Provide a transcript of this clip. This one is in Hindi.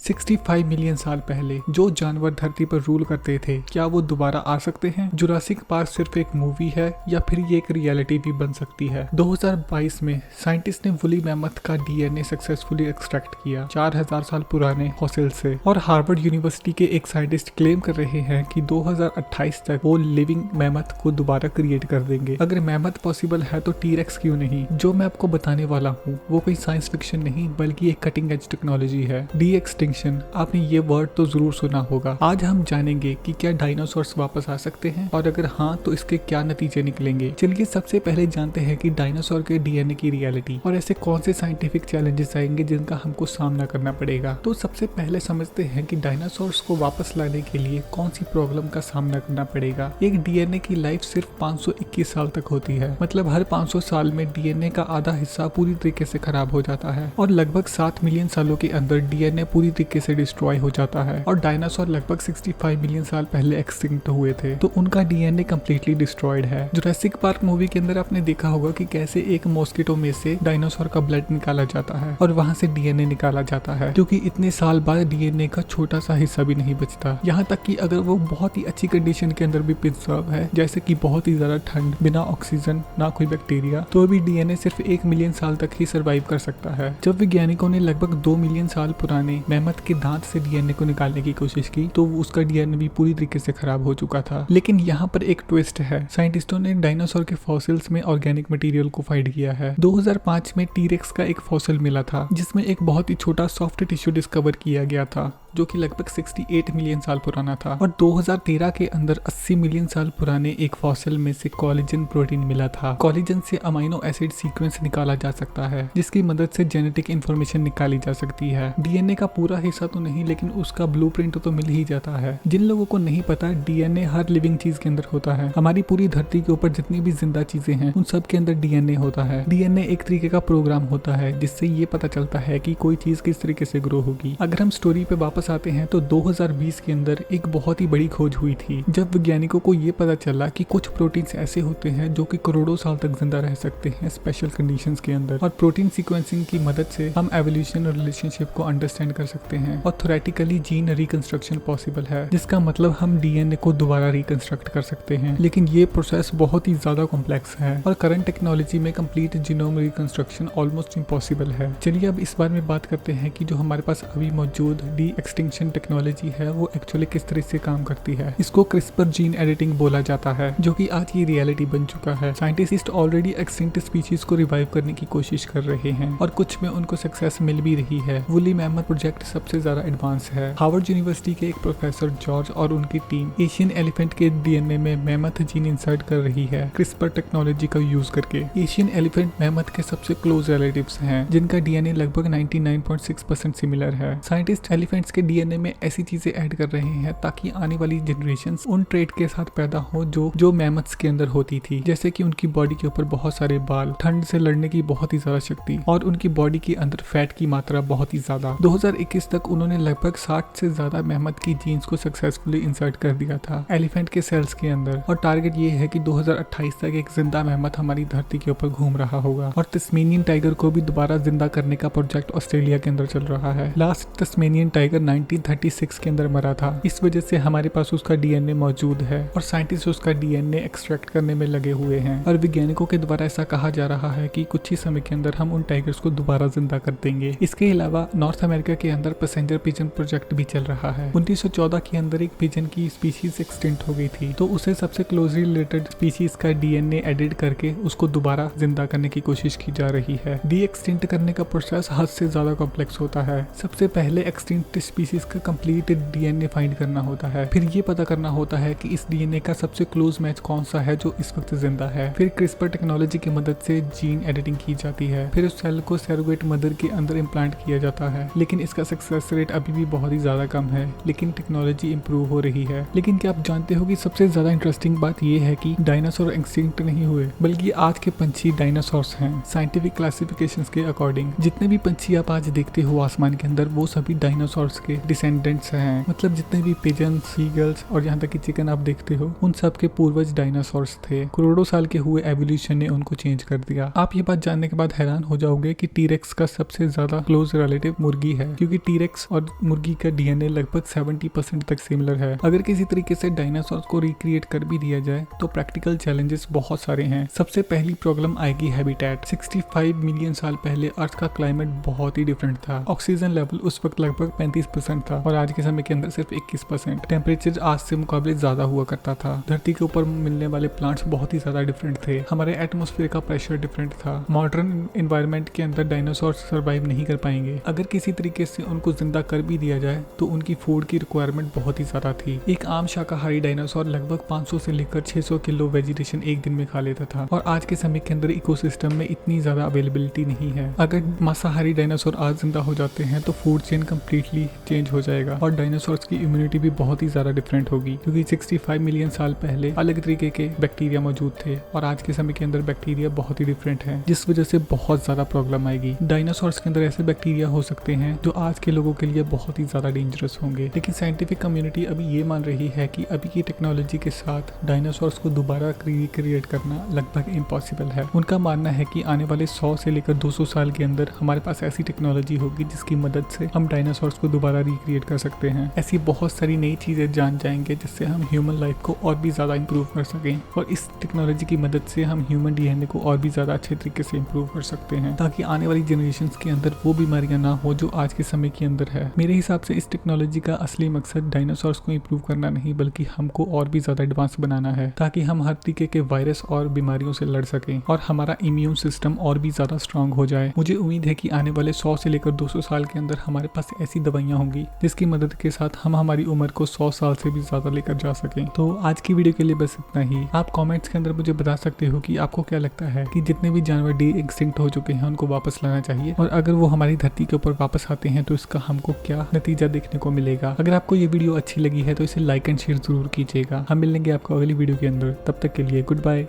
65 मिलियन साल पहले जो जानवर धरती पर रूल करते थे, क्या वो दोबारा आ सकते हैं? जुरासिक पार्क सिर्फ एक मूवी है या फिर ये एक रियलिटी भी बन सकती है? 2022 में साइंटिस्ट ने वुली मैमथ का डीएनए सक्सेसफुली एक्सट्रैक्ट किया 4000 साल पुराने फॉसिल से। और हार्वर्ड यूनिवर्सिटी के एक साइंटिस्ट क्लेम कर रहे हैं कि 2028 तक वो लिविंग मैमथ को दोबारा क्रिएट कर देंगे। अगर मैमथ पॉसिबल है तो टी-रेक्स क्यों नहीं? जो मैं आपको बताने वाला हूँ वो कोई साइंस फिक्शन नहीं बल्कि एक कटिंग एज टेक्नोलॉजी है। डी एक्सटिंक्शन, आपने ये वर्ड तो जरूर सुना होगा। आज हम जानेंगे कि क्या डायनासोर्स वापस आ सकते हैं और अगर हाँ तो इसके क्या नतीजे निकलेंगे। चलिए सबसे पहले जानते हैं कि डायनासोर के डीएनए की रियलिटी और ऐसे कौन से साइंटिफिक चैलेंजेस आएंगे जिनका हमको सामना करना पड़ेगा। तो सबसे पहले समझते हैं कि डायनासोर्स को वापस लाने के लिए कौन सी प्रॉब्लम का सामना करना पड़ेगा। एक डीएनए की लाइफ सिर्फ 521 साल तक होती है, मतलब हर 500 साल में डीएनए का आधा हिस्सा पूरी तरीके से खराब हो जाता है और लगभग 7 मिलियन सालों के अंदर डीएनए पूरी तरीके से डिस्ट्रॉय हो जाता है। और डायनासोर लगभग 65 मिलियन साल पहले एक्सटिंक्ट हुए थे, तो उनका डीएनए कंप्लीटली डिस्ट्रॉयड है। जुरासिक पार्क मूवी के अंदर आपने देखा होगा कि कैसे एक मॉस्किटो में से डायनासोर का ब्लड निकाला जाता है और वहां से डीएनए निकाला जाता है, क्योंकि इतने साल बाद डीएनए का छोटा सा हिस्सा भी नहीं बचता। यहाँ तक कि अगर वो बहुत ही अच्छी कंडीशन के अंदर भी प्रिजर्व है, जैसे कि बहुत ही ज्यादा ठंड, बिना ऑक्सीजन, ना कोई बैक्टीरिया, तो भी डीएनए सिर्फ 1 मिलियन साल तक ही सर्वाइव कर सकता है। जब वैज्ञानिकों ने लगभग 2 मिलियन साल पुराने मैमथ के दांत से डीएनए को निकालने की कोशिश की तो उसका डीएनए भी पूरी तरीके से खराब हो चुका था। लेकिन यहाँ पर एक ट्विस्ट है, साइंटिस्टों ने डायनासोर के फॉसिल्स में ऑर्गेनिक मटेरियल को फाइंड किया है। 2005 में टी-रेक्स का एक फॉसिल मिला था जिसमें एक बहुत ही छोटा सॉफ्ट टिश्यू डिस्कवर किया गया था जो कि लगभग 68 मिलियन साल पुराना था। और 2013 के अंदर 80 मिलियन साल पुराने एक फॉसिल में से कोलेजन प्रोटीन मिला था। कोलेजन से अमीनो एसिड सीक्वेंस निकाला जा सकता है जिसकी मदद से जेनेटिक इंफॉर्मेशन निकाली जा सकती है। डीएनए का पूरा हिस्सा तो नहीं लेकिन उसका ब्लूप्रिंट तो मिल ही जाता है। जिन लोगों को नहीं पता, डीएनए हर लिविंग चीज के अंदर होता है। हमारी पूरी धरती के ऊपर जितनी भी जिंदा चीजें हैं उन सब के अंदर डीएनए होता है। डीएनए एक तरीके का प्रोग्राम होता है जिससे ये पता चलता है कि कोई चीज किस तरीके से ग्रो होगी। अगर हम स्टोरी पे वापस आते हैं तो 2020 के अंदर एक बहुत ही बड़ी खोज हुई थी जब वैज्ञानिकों को ये पता चला कि कुछ प्रोटीन्स ऐसे होते हैं जो कि करोड़ों साल तक जिंदा रह सकते हैं स्पेशल कंडीशंस के अंदर। और प्रोटीन सीक्वेंसिंग की मदद से हम एवोल्यूशन और रिलेशनशिप को अंडरस्टैंड कर सकते हैं और थ्योरेटिकली जीन रिकंस्ट्रक्शन पॉसिबल है, जिसका मतलब हम डीएनए को दोबारा रिकंस्ट्रक्ट कर सकते हैं। लेकिन ये प्रोसेस बहुत ही ज्यादा कॉम्प्लेक्स है और करंट टेक्नोलॉजी में complete genome reconstruction almost impossible है। चलिए अब इस बारे में बात करते हैं कि जो हमारे पास अभी मौजूद डी एक्सटिंक्शन टेक्नोलॉजी है वो एक्चुअली किस तरह से काम करती है। इसको क्रिस्पर जीन एडिटिंग बोला जाता है जो कि आज की रियलिटी बन चुका है। साइंटिस्ट ऑलरेडी एक्सटिंक्ट स्पीशीज को रिवाइव करने की कोशिश कर रहे हैं और कुछ में उनको सक्सेस मिल भी रही है। वुली मैमथ प्रोजेक्ट सबसे ज्यादा एडवांस है। हार्वर्ड यूनिवर्सिटी के एक प्रोफेसर जॉर्ज और उनकी टीम एशियन एलिफेंट के डीएनए में मैमथ जीन इंसर्ट कर रही है क्रिस्पर टेक्नोलॉजी का यूज करके। एशियन एलिफेंट मैमथ के सबसे क्लोज रिलेटिव्स हैं जिनका डीएनए लगभग 99.6% सिमिलर है। साइंटिस्ट एलिफेंट्स के डीएनए में ऐसी चीजें ऐड कर रहे हैं ताकि आने वाली जनरेशंस उन ट्रेड के साथ पैदा हो जो मैमथ्स के अंदर होती थी, जैसे कि उनकी बॉडी के ऊपर बहुत सारे बाल, ठंड से लड़ने की बहुत ही ज्यादा शक्ति और उनकी बॉडी के अंदर फैट की मात्रा बहुत ही ज्यादा। 2021 तक उन्होंने लगभग 60 से ज्यादा मैमथ की जीन्स को सक्सेसफुली इंसर्ट कर दिया था एलिफेंट के सेल्स के अंदर। और टारगेट ये है कि 2028 तक एक जिंदा मैमथ हमारी धरती के ऊपर घूम रहा होगा। और तस्मेनियन टाइगर को भी दोबारा जिंदा करने का प्रोजेक्ट ऑस्ट्रेलिया के अंदर चल रहा है। लास्ट तस्मेनियन टाइगर 1936 के अंदर मरा था, इस वजह से हमारे पास उसका डीएनए मौजूद है और साइंटिस्ट उसका डीएनए एक्सट्रैक्ट करने में लगे हुए हैं। और वैज्ञानिकों के द्वारा ऐसा कहा जा रहा है कि कुछ ही समय के अंदर हम उन टाइगर्स को दोबारा जिंदा कर देंगे। इसके अलावा नॉर्थ अमेरिका के अंदर पैसेंजर पिजन प्रोजेक्ट भी चल रहा है। 1914 के अंदर एक पिजन की स्पीशीज एक्सटिंक्ट हो गई थी, तो उसे सबसे क्लोजली रिलेटेड स्पीशीज का डीएनए एडिट करके उसको दोबारा जिंदा करने की कोशिश की जा रही है। डी एक्सटिंक्ट करने का प्रोसेस हद से ज्यादा कॉम्प्लेक्स होता है। सबसे पहले एक्सटिंक्ट स्पीशीज का कंप्लीट डीएनए फाइंड करना होता है, फिर ये पता करना होता है कि इस डीएनए का सबसे क्लोज मैच कौन सा है जो इस वक्त जिंदा है। फिर क्रिस्पर टेक्नोलॉजी की मदद से जीन एडिटिंग की जाती है, फिर उस सेल को सरोगेट मदर के अंदर इम्प्लांट किया जाता है। लेकिन इसका सक्सेस रेट अभी भी बहुत ही ज्यादा कम है, लेकिन टेक्नोलॉजी इंप्रूव हो रही है। लेकिन क्या आप जानते हो कि सबसे ज्यादा इंटरेस्टिंग बात यह है कि डायनासोर एक्सटिंक्ट नहीं हुए, बल्कि आज के पंछी डायनासोर्स हैं। साइंटिफिक क्लासिफिकेशंस के अकॉर्डिंग जितने भी पंछी आप आज देखते हो आसमान के अंदर वो सभी डायनासोर्स के डिसेंडेंट्स हैं। मतलब जितने भी पिजन, सीगल्स और यहाँ तक कि चिकन आप देखते हो, उन सब के पूर्वज डायनासोर्स थे। करोड़ों साल के हुए एवोल्यूशन ने उनको चेंज कर दिया। आप ये बात जानने के बाद हैरान हो जाओगे कि टीरेक्स का सबसे ज्यादा क्लोज रिलेटिव मुर्गी है, क्योंकि टीरेक्स और मुर्गी का डीएनए लगभग 70% तक सिमिलर है। अगर किसी तरीके से डायनासोर को रिक्रिएट कर भी दिया जाए तो प्रैक्टिकल चैलेंजेस बहुत सारे हैं। सबसे पहली प्रॉब्लम आएगी हैबिटेट। 65 मिलियन साल पहले अर्थ का क्लाइमेट बहुत ही डिफरेंट था। ऑक्सीजन लेवल उस वक्त लगभग 35% था और आज के समय के अंदर सिर्फ 21%। टेम्परेचर आज से मुकाबले ज्यादा हुआ करता था। धरती के ऊपर मिलने वाले प्लांट्स बहुत ही ज्यादा डिफरेंट थे। हमारे एटमॉस्फेयर का प्रेशर डिफरेंट था। मॉडर्न एनवायरनमेंट के अंदर डायनासोर सर्वाइव नहीं कर पाएंगे। अगर किसी तरीके से उनको जिंदा कर भी दिया जाए तो उनकी फूड की रिक्वायरमेंट बहुत ही ज्यादा थी। एक आम शाकाहारी डायनासोर लगभग 500 से लेकर 600 किलो वेजिटेशन एक दिन में खा लेता था और आज के समय के अंदर इकोसिस्टम में इतनी ज्यादा अवेलेबिलिटी नहीं है। अगर मांसाहारी डायनासोर आज जिंदा हो जाते हैं तो फूड चेन कम्प्लीटली चेंज हो जाएगा और डायनासोर्स की इम्यूनिटी भी बहुत ही ज्यादा डिफरेंट होगी, क्योंकि 65 मिलियन साल पहले अलग तरीके के बैक्टीरिया मौजूद थे और आज के समय के अंदर बैक्टीरिया बहुत ही डिफरेंट है, जिस वजह से बहुत ज्यादा प्रॉब्लम आएगी। डायनासोर्स के अंदर ऐसे बैक्टीरिया हो सकते हैं जो आज के लोगों के लिए बहुत ही ज्यादा डेंजरस होंगे, लेकिन साइंटिफिक कम्युनिटी अभी ये मान रही है कि अभी की टेक्नोलॉजी के साथ डायनासोर्स को दोबारा रिक्रिएट करना लगभग इम्पॉसिबल है। उनका मानना है कि आने वाले 100 से लेकर 200 साल के अंदर हमारे पास ऐसी टेक्नोलॉजी होगी जिसकी मदद से हम डायनासोर्स को दोबारा रिक्रिएट कर सकते हैं। ऐसी बहुत सारी नई चीजें जान जाएंगे जिससे हम ह्यूमन लाइफ को और भी ज्यादा इंप्रूव कर सकें और इस टेक्नोलॉजी की मदद से हम ह्यूमन डीएनए को और भी ज्यादा अच्छे तरीके से इंप्रूव कर सकते हैं, ताकि आने वाली जनरेशन के अंदर वो बीमारियां ना हो जो आज के समय के अंदर है। मेरे हिसाब से इस टेक्नोलॉजी का असली मकसद डायनासोर्स को इंप्रूव करना नहीं, बल्कि हमको और भी ज्यादा एडवांस बनाना है, ताकि हम हर तरीके के वायरस और बीमारियों से लड़ सकें और हमारा इम्यून सिस्टम और भी ज्यादा स्ट्रांग हो जाए। मुझे उम्मीद है कि आने वाले 100 से लेकर 200 साल के अंदर हमारे पास ऐसी दवाइयां होंगी जिसकी मदद के साथ हम हमारी उम्र को 100 साल से भी ज्यादा लेकर जा सकें। तो आज की वीडियो के लिए बस इतना ही। आप कमेंट्स के अंदर मुझे बता सकते हो कि आपको क्या लगता है कि जितने भी जानवर डी एक्सटिंक्ट हो चुके हैं उनको वापस लाना चाहिए, और अगर वो हमारी धरती के ऊपर वापस आते हैं तो इसका हमको क्या नतीजा देखने को मिलेगा। अगर आपको ये वीडियो अच्छी लगी है तो इसे लाइक एंड शेयर जरूर कीजिएगा। हम मिलेंगे आपको अगली वीडियो के अंदर। तब तक के लिए गुड बाय।